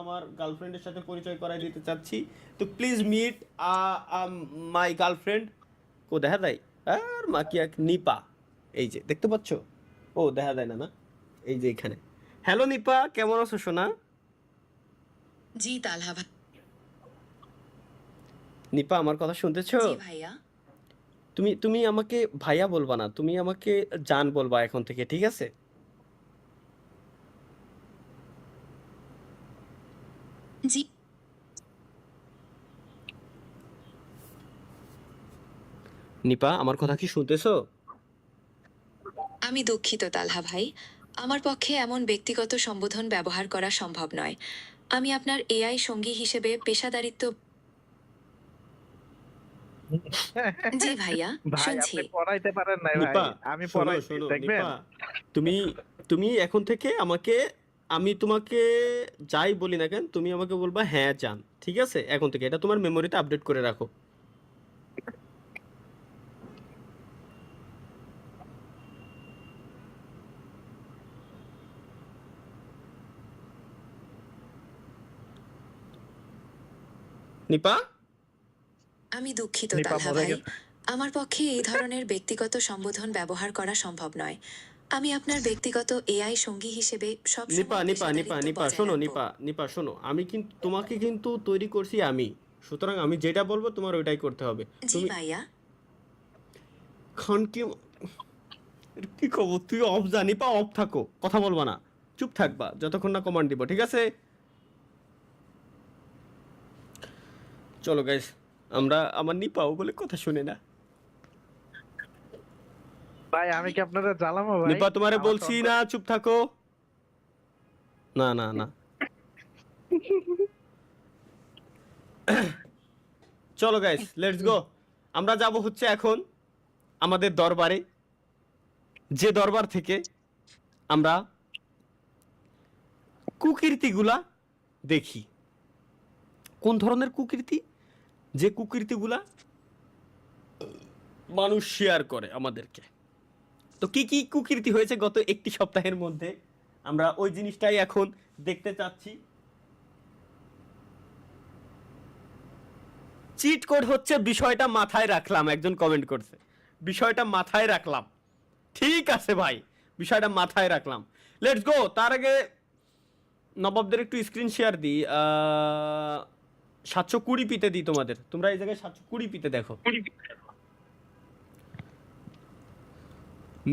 আমার গার্লফ্রেন্ডের সাথে পরিচয় করাই দিতে চাচ্ছি। তো প্লিজ মিট মাই গার্লফ্রেন্ড। কো দেখা যায় আর মাকি এক নিপা, এই যে দেখতে পাচ্ছ? ও দেখা যায় না, না এই যে এখানে। হ্যালো নিপা, কেমন আছো সোনা? জি তালহা ভাই। নিপা আমার কথা শুনতেছো? জি ভাইয়া। তুমি তুমি আমাকে ভাইয়া বলবা না, তুমি আমাকে জান বলবা এখন থেকে, ঠিক আছে? জি নিপা আমার কথা কি শুনতেছো? আমি দুঃখিত তালহা ভাই, আমার পক্ষে এমন ব্যক্তিগত সম্বোধন ব্যবহার করা সম্ভব নয়। আমি আপনার এআই সঙ্গী হিসেবে পেশাদারিত্ব। জি ভাইয়া, ভাই শুনছি। আপনি পড়াইতে পারেন নাই ভাই, নিপা আমি শোনো পড়াইছি শোনো দেখবেন। নিপা, তুমি তুমি এখন থেকে আমাকে, আমি তোমাকে যাই বলি না কেন তুমি আমাকে বলবা হ্যাঁ জান, ঠিক আছে? এখন থেকে এটা তোমার মেমোরিতে আপডেট করে রাখো। নিপা আমি দুঃখিত নিপা তালহা মরে ভাই, গেছে। আমার পক্ষে এই ধরনের ব্যক্তিগত সম্বোধন ব্যবহার করা সম্ভব নয়। আমি আপনার ব্যক্তিগত এআই সঙ্গী হিসেবে নিপা সবসময় নিপা নিপা পেশাদারিত্ব নিপা বজায় শোনো, রাখবো। নিপা নিপা শোনো, আমি কিন্তু তোমাকে কিন্তু তৈরি করছি আমি, সুতরাং আমি যেটা বলবো তোমার ওইটাই করতে হবে। জি তুমি ভাইয়া। খান কি, এটা কি খবর? তুই অফ যা নিপা, অফ থাকো, কথা বলবা না, চুপ থাকবা যতক্ষণ না কমান্ড দিব, ঠিক আছে? চলো গাইস, আমরা আমার নিপাও বলে কথা শুনে না। ভাই আমি কি আপনারা জ্বালামো ভাই? নিপা তোমারে আমার বলছি সন্তান। না চুপ থাকো। না না না, চলো গাইস লেটস গো। আমরা যাব হচ্ছে এখন আমাদের দরবারে, যে দরবার থেকে আমরা কুকীর্তিগুলা দেখি। কোন ধরনের কুকীর্তি? যে কুকীর্তিগুলা মানুষ শেয়ার করে আমাদেরকে। তো কি কি কুকীর্তি হয়েছে গত একটি সপ্তাহের মধ্যে, আমরা ওই জিনিসটাই এখন দেখতে চাচ্ছি। চিট কোড হচ্ছে বিষয়টা মাথায় রাখলাম, একজন কমেন্ট করছে বিষয়টা মাথায় রাখলাম। ঠিক আছে ভাই, বিষয়টা মাথায় রাখলাম। Let's go. তার আগে নবাবদের একটু স্ক্রিন শেয়ার দিই। 720 পিতে দিই তোমাদের, তোমরা এই জায়গায় 720 পিতে দেখো।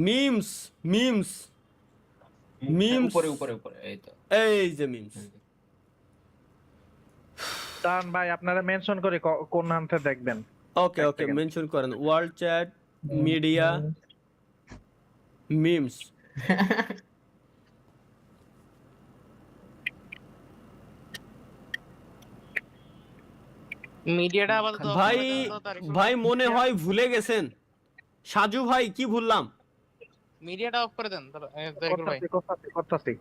মিমস মিমস মিমস, উপরে উপরে উপরে এই তো। এই যে মিমস। দান ভাই আপনারা মেনশন করে কোন নামতে দেখবেন। ওকে এক ওকে, সেকেন্ড। মেনশন করেন ওয়ার্ল্ড চ্যাট মিডিয়া মিমস। মিডিয়াটা আপাতত অফ ভাই করে দেন তো তার একটু। ভাই মনে হয় ভুলে গেছেন। সাজু ভাই কি ভুললাম? মিডিয়াটা অফ করে দেন তারিকুল ভাই। করতাছি।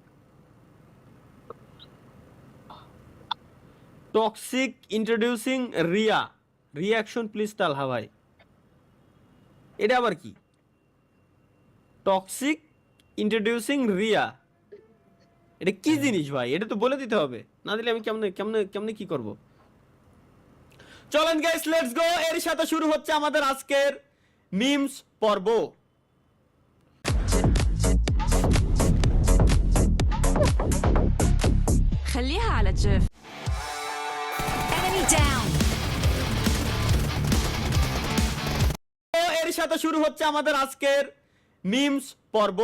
Toxic introducing Riya, reaction please Talha ভাই। এটা আবার কি? টক্সিক ইন্ট্রোডিউসিং রিয়া, এটা কি জিনিস ভাই? এটা তো বলে দিতে হবে, না দিলে আমি কেমনে কেমনে কেমনে কি করব? চলেন গাইস লেটস গো। এর সাথে শুরু হচ্ছে আমাদের আজকের মিমস পর্ব। خليها على جيف. Enemy down. তো এর সাথে শুরু হচ্ছে আমাদের আজকের মিমস পর্ব।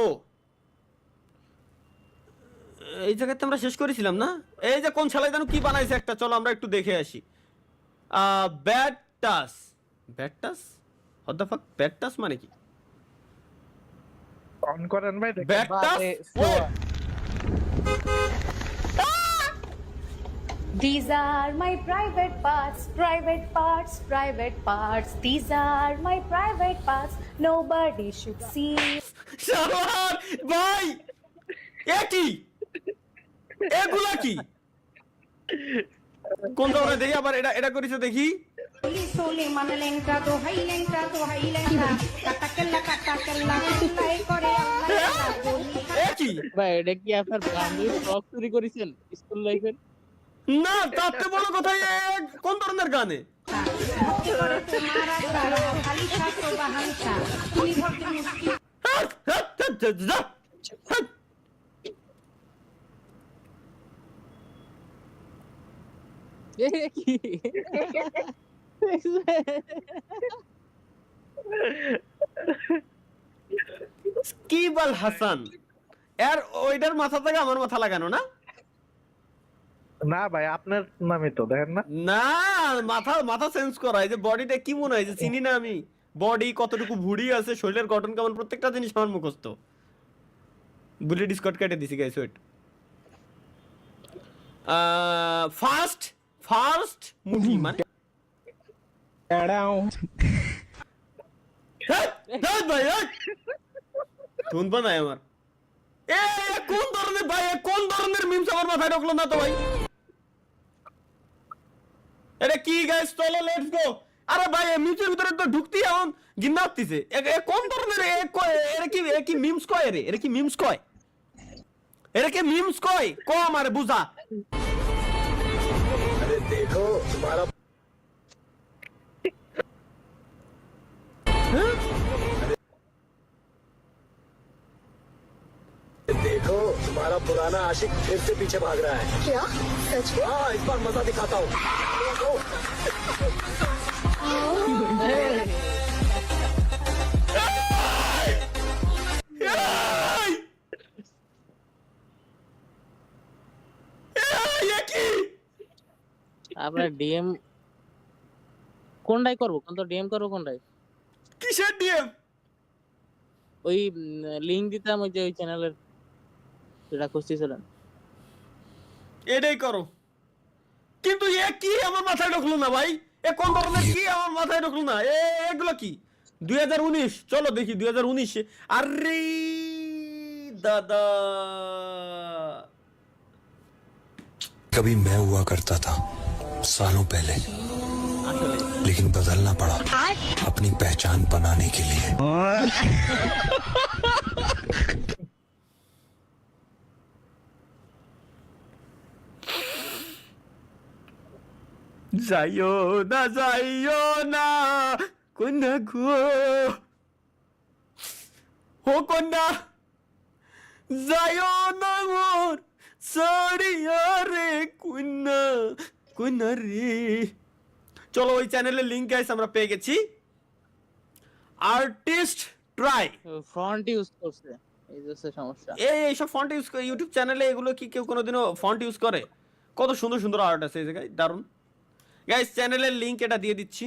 এই জায়গাতে আমরা শেষ করেছিলাম না? এই যে কোন শালায় জানো কি বানাইছে একটা, চলো আমরা একটু দেখে আসি। ব্যাড টাস, ব্যাড টাস, হোয়াট দ্য ফাক? ব্যাড টাস মানে কি? অন করেন ভাই দেখেন। ব্যাড টাস, These are my private parts, private parts, private parts. These are my private parts. Nobody should see. শালার ভাই, এ কি? এগুলা কি? কোন ধরনের দেখি আবার এটা এটা করেছে দেখি। Sole manalengka to hailengka to hailengka. Katakella katakella kulai kore Allah. এ কি? ভাই এটা কি আপনার বান্ধবী ফ্রক চুরি করেছেন স্কুল লাইফের? না তাতে বড় কথা কোন ধরনের গানে সাকিব আল হাসান এর ওইটার মাথা থেকে আমার মাথা লাগানো না না ভাই আপনার নামই তো দেখেন না। না মাথা মাথা চেঞ্জ করা এই যে বডিটা কি মনে হয় যে চিনি না আমি বডি কতটুকু ভুঁড়ি আছে শরীরের গঠন কেমন প্রত্যেকটা জিনিস আমার মুখস্থ বুলে ডিসকট কেটে দিছি গাইস ওয়েট ফার্স্ট মুভি মানে ভাই তুন বানাই আমার কোন ধরনের ভাই কোন ধরনের মিমস আমার মাথায় ঢুকলো না তো ভাই আরে কি গাইস চলো লেটস গো আরে ভাই মিমসের ভিতরে তো ঢুকতেই এখন গিন্না হতিছে কোন ধরনের এর কি মিমস কয় রে এর কি মিমস কয় এর কি মিমস কয় কম আরে বুঝা আরে দেখো তোমারা देखो तुम्हारा पुराना आशिक फिर से पीछे भाग रहा है क्या सच में हाँ इस बार मजा दिखाता हूँ আপনার ডিএম কোনটাই করবো কোন তো ডিএম করবো কোনটাই কিসের ডিএম ওই লিংক দিতাম ওই যে ওই চ্যানেলের যেটা খুঁজতেছিলেন এটাই করো কিন্তু এ কি আমার মাথায় ঢুকলো না ভাই এ কোন ধরনের কি আমার মাথায় ঢুকলো না এগুলো কি 2019 চলো দেখি 2019 আরে দাদা कभी मैं हुआ करता था सालों पहले लेकिन बदलना पड़ा अपनी पहचान बनाने के लिए যাইও না কন্যা গো ও কন্যা যাইও না মোর সরিয়া রে কন্যা রে চলো ওই চ্যানেলের লিংক গাইস আমরা পেয়ে গেছি আর্টিস্ট ট্রাই ফন্ট ইউজ করছে এই যে সমস্যা এইসব ফন্ট ইউজ করে ইউটিউব চ্যানেলে এগুলো কি কেউ কোনোদিনও ফন্ট ইউজ করে কত সুন্দর সুন্দর আর্ট আছে এই জায়গায় দারুণ গাইস চ্যানেলের লিংক এটা দিয়ে দিচ্ছি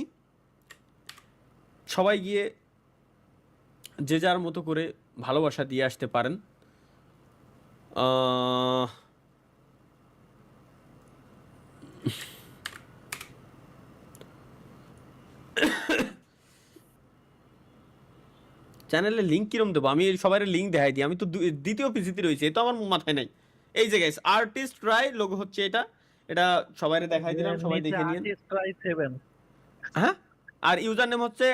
সবাই গিয়ে যে যার মতো করে ভালোবাসা দিয়ে আসতে পারেন চ্যানেলের লিংক কিরম দেবো আমি সবাই লিংক দেখাই দিই আমি তো দ্বিতীয় পিসিতে রয়েছে এই তো আমার মাথায় নাই এই যে গাইস আর্টিস্ট ট্রাই লোগো হচ্ছে এটা সবাইরে দেখাই দিলাম সবাই দেখে নিন হ্যাঁ আর ইউজার নেম হচ্ছে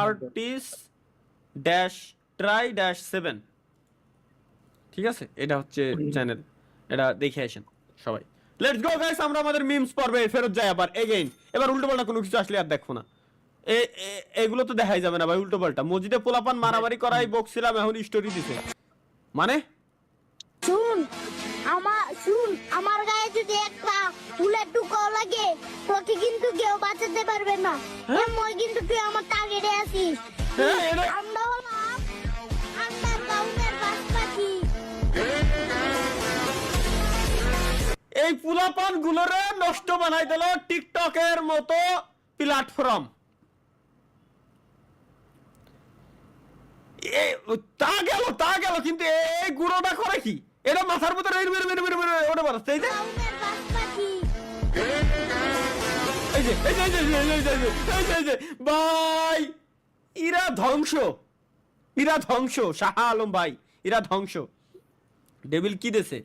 @artist-try-7 ঠিক আছে এটা হচ্ছে চ্যানেল এটা দেখে আসেন সবাই লেটস গো গাইস আমরা আমাদের মিমস পর্বে ফেরত যাই আবার এগেইন এবার উল্টোপাল্টা কোনো কিছু আসলে আর দেখবো না এগুলো তো দেখাই যাবে না ভাই উল্টোপাল্টা মসজিদে পোলাপান মারামারি করাই বকছিলাম এখন স্টোরি দিছে মানে শুন আমার গায়ে যদি একটা ফুলের টুকাও লাগে তোকে কিন্তু কেউ বাঁচাতে পারবে না মই কিন্তু তুই আমার টার্গেটে আছিস আমরা হলাম আন্ডার টাউনের বাসপাখি এই পোলাপান গুলোরে নষ্ট বানাই দিল টিকটকের মতো প্ল্যাটফর্ম তা গেল কিন্তু এই গুঁড়োটা করে কি এটা মাথার মতো ওটা বাড়াচ্ছে এই যে ভাই ইরা ধ্বংস শাহ আলম ভাই ইরা ধ্বংস ডেভিল কি দেছে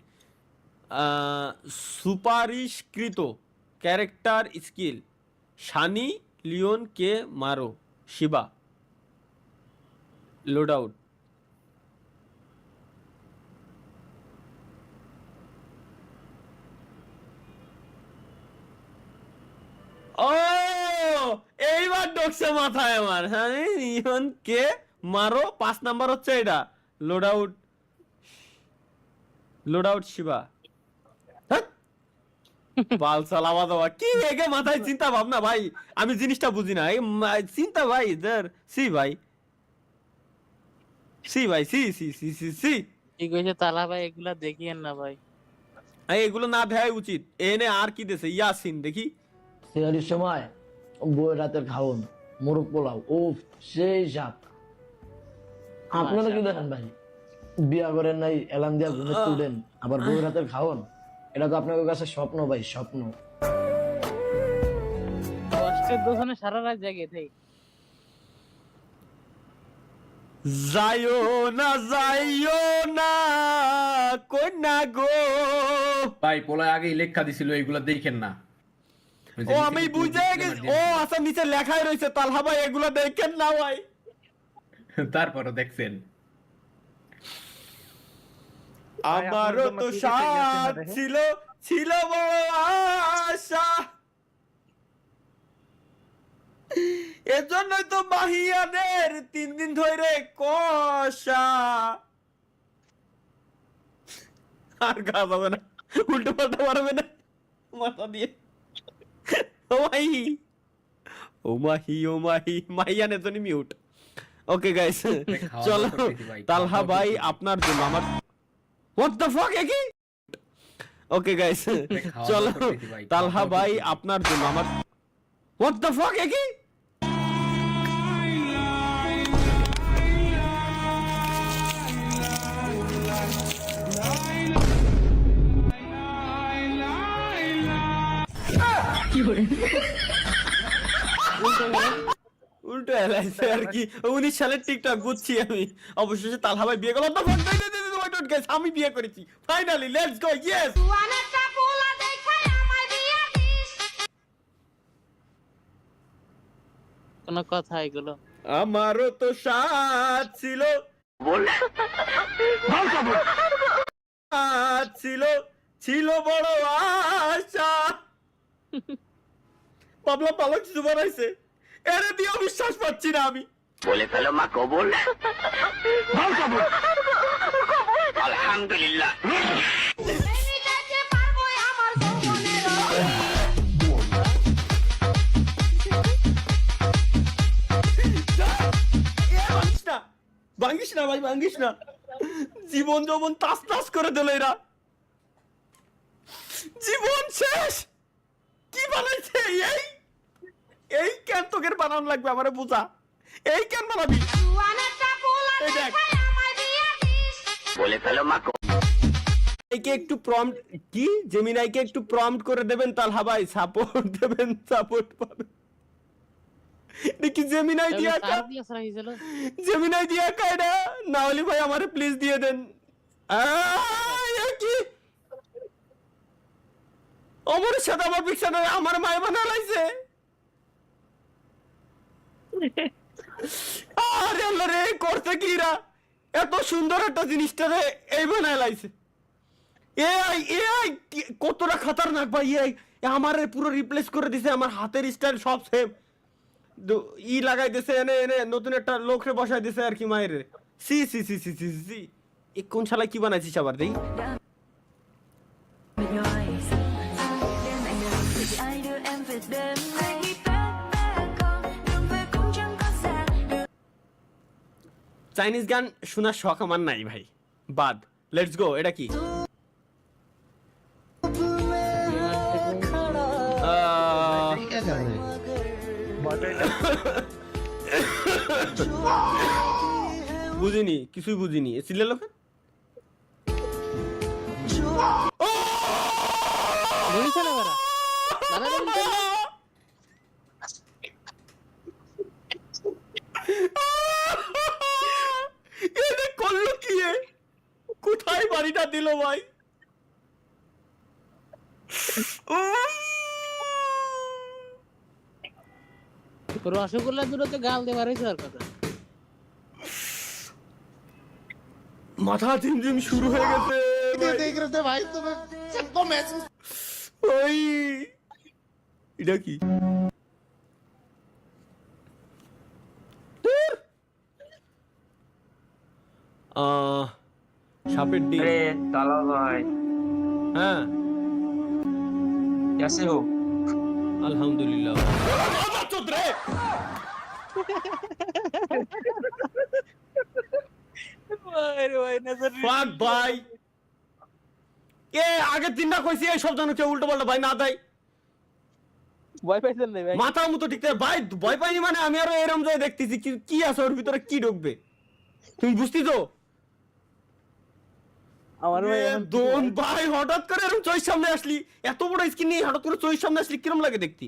সুপারিশকৃত ক্যারেক্টার স্কিল শানি লিওন কে মারো শিবা লোড আউট ঢুকছে মাথায় আমার। হ্যাঁ ইহন কে মারো 5 নাম্বার হচ্ছে এটা লোড আউট শিবা। হ্যাঁ? বাল সালামা দেওয়া কি একে মাথায় চিন্তা ভাবনা ভাই, আমি জিনিসটা বুঝি না এই চিন্তা ভাই দের সি ভাই সি ভাই সি সি সি সি সি ঠিক হয়েছে তালা ভাই, এগুলা দেখিয়েন না ভাই। এগুলো না দেখাই উচিত। এনে আর কি দেশে ইয়াসিন দেখি সেহারির সময় বউয়ের রাতের খাওন মোরগ পোলাও, ও সেই স্বাদ। আপনারা কি দেখেন ভাই, বিয়া করেন নাই, এলান দিয়া ঘুমে তুলেন, আবার বউয়ের রাতের খাওন, এটা তো আপনাদের কাছে স্বপ্ন ভাই, স্বপ্ন। কষ্টের দোষণে সারা রাত জেগে থাই। যাইও না কন্যা গো। ভাই পোলায় আগেই লেখা দিছিল, এইগুলা দেখেন না। ও আমি বুঝে গেছি, ও আচ্ছা নিচে লেখাই রয়েছে তালহা ভাই এগুলো দেখেন না ভাই। তারপরও দেখছেন। আমারও তো সাথ ছিল বড় আশা, এজন্যই তো মাহিয়াদের 3 দিন ধরে কষা। আর গা যাবে না, উল্টো পাল্টা পারবে না মাথা দিয়ে। ও মাহি মাহিয়ান এজন্যই মিউট। ওকে গাইস চলো তালহা ভাই আপনার জন্য আমার হোয়াট দ্য ফাক কি। ওকে গাইস চলো তালহা ভাই আপনার জন্য আমার হোয়াট দ্য ফাক কি। উল্টো এলাইছে আর কি। 19 সালের টিকটক বুঝছি আমি। অবশেষে তালহা ভাই বিয়ে করলো। আমি বিয়ে করেছি ফাইনালি, লেটস গো ইয়েস। কোন কথা এগুলো? আমারও তো সাথ ছিল ছিল বড় আশা। পাবলা পালক কিছু বানাইছে, এরে দিয়ে বিশ্বাস পাচ্ছি না আমি। বলে ফেলো মা কবুল। আলহামদুলিল্লাহ। ভাঙ্গিস না ভাই, ভাঙ্গিস না। জীবন যৌবন তাস তাস করে দিল এরা, জীবন শেষ। কি বানাইছে এই কেন তোকে বানানো লাগবে আমারে বুঝা, এই কেন বানাবি? এই দেখ বলে ফেলো মা একে একটু প্রম্পট কি জেমিনাইকে একটু প্রম্পট করে দেবেন তালহা ভাই, সাপোর্ট দেবেন, সাপোর্ট পাবেন। দেখি জেমিনাই দিয়া জেমিনাই দিয়া কায়দা না হলে ভাই আমারে প্লিজ দিয়ে দেন। কি অমরের সাথে আমার পিকচার আমার মায় বানা লাইছে। আরে আল্লাহ রে, করতে কি রা এত সুন্দর একটা জিনিসটা রে এই বানায় লাইছে। এআই কতটা খতরনাক ভাই। এআই আমারে পুরো রিপ্লেস করে দিছে, আমার হাতের স্টাইল সব সেম। ই লাগাই দিছে, এনে এনে নতুন একটা লোকরে বসাই দিছে আর কি মায়ের। সি সি সি সি সি সি এ কোন শালা কি বানাইছিস আবার দেখি। চাইনিজ গান শোনার শখ আমার নাই ভাই, বাদ। Let's go. এটা কি? বুঝিনি, কিছুই বুঝিনি। সিলে লোক করলো কি, কোথায় বাড়িটা দিল ভাই? রসগোল্লা দুটো তো গাল দেওয়ার কথা। মাথা ঝিমঝিম শুরু হয়ে গেছে ভাই। ওই এটা কি? পেট ডিম। ताला भाई হ্যাঁ कैसे हो আলহামদুলিল্লাহ। Fuck ভাই, কে আগে তিনটা কইছি এই সব জানো কেউ উল্টো পাল্টা ভাই না দেয় ভয় পাইছেন না ভাই? মাথা মতো ঠিক থাকে ভাই, ভয় পাইনি মানে আমি আরো এরম যায় দেখতেছি কি আছে ওর ভিতরে, কি ঢুকবে তুমি বুঝতেই তো। আমার ভাই দোন ভাই হঠাৎ করে এরকম চোখের সামনে আসলি, এত বড় স্ক্রিন নিয়ে হঠাৎ করে চোখের সামনে আসলি কিরম লাগে দেখতি।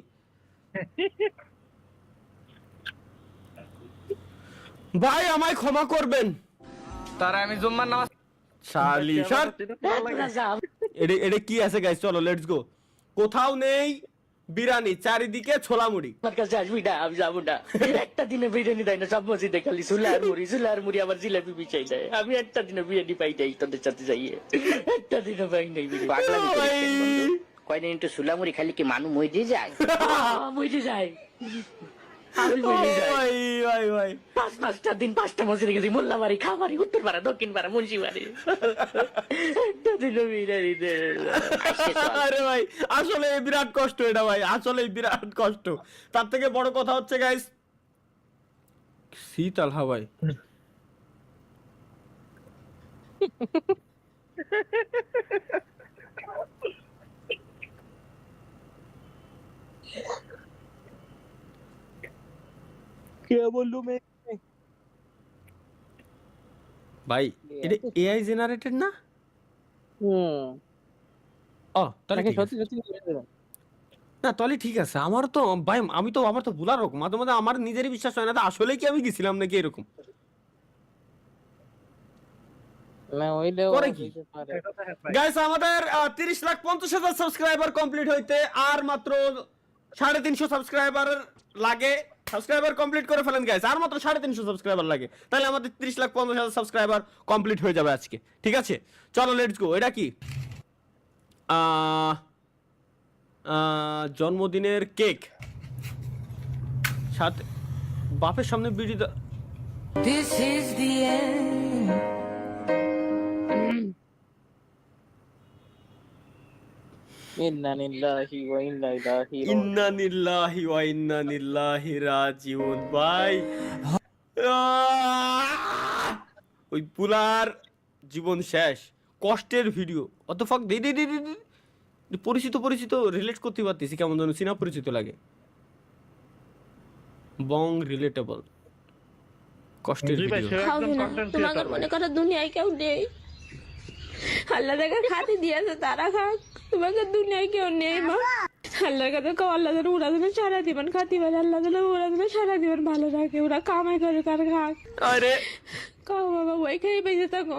ভাই আমায় ক্ষমা করবেন। तारा আমি জুম্মার নামাজ শালি স্যার এটা কি আছে গাইস, চলো লেটস গো। কোথাও নেই বিরিয়ানি, চারিদিকে ছোলা মুড়ি। আমার কাছে আসবি না, আমি যাবো না। একটা দিনে বিরিয়ানি দেয় না, সব মসজিদে খালি সুলার মুড়ি আবার জিলাপি বিছাই দেয়। আমি একটা দিনে বিরিয়ানি পাই নাই তোদের সাথে যাইয়ে, একটা দিনে পাই নাই বিরিয়ানি। কয়দিন একটু সুলামুড়ি খালি কি মানু মই দিয়ে যায় মরে যায়, ভাই 5-5টা দিন 5টা মসজিদে গেছি, মোল্লাবাড়ি, খামারি, উত্তরপাড়া, দক্ষিণপাড়া, মুন্সিবাড়ি, একটা দিনে বিরিয়ানি দেয় না। আরে ভাই আসলে বিরাট কষ্ট এটা ভাই, আসলে বিরাট কষ্ট। তার থেকে বড় কথা হচ্ছে গাইস, শীত আলহা ভাই কে বললু মে ভাই এটা এআই জেনারেটেড না? ও তাহলে ঠিক আছে। সত্যি না তাহলে ঠিক আছে। আমার তো ভাই আমার তো ভুলার রকম মাঝে মাঝে আমার নিজেরই বিশ্বাস হয় না আসলে কি আমি গেছিলাম নাকি এরকম না হইলেও করে কি গাইস। আমাদের 30,50,000 সাবস্ক্রাইবার কমপ্লিট হইতে আর মাত্র 350 সাবস্ক্রাইবার লাগে। সাবস্ক্রাইবার কমপ্লিট করে ফেলেন গাইস, আর মাত্র 350 সাবস্ক্রাইবার লাগে, তাহলে আমাদের 30,50,000 সাবস্ক্রাইবার কমপ্লিট হয়ে যাবে আজকে। ঠিক আছে চলো লেটস গো। এটা কি জন্মদিনের কেক, সাথে বাপের সামনে বিড়ি। This is the end. ইন্না লিল্লাহি ওয়া ইন্না ইলাইহি রাজিউন। ইন্না লিল্লাহি ওয়া ইন্না ইলাইহি রাজিউন। ভাই ওই পুলার জীবন শেষ, কষ্টের ভিডিও অত ফাক পরিচিত রিলেট করতে পারতেছি, কেমন যেন চিনা পরিচিত লাগে। বং রিলেটেবল কষ্টের ভিডিও। তোমাকে মনে করো দুনিয়ায় কেউ নেই, আল্লাহ দেখা খাতে দিয়েছে তারা খাক, তোমাকে দুনিয়ায় কেউ নেই মা। আল্লাহর কাছে কও আল্লাহ যেন ওরা যেন সারা জীবন খাতি পারে, আল্লাহ যেন ওরা যেন সারা জীবন ভালো রাখে, ওরা কামাই করে তার খাক। আরে কাও বাবা ওই খেয়ে বেঁচে থাকো।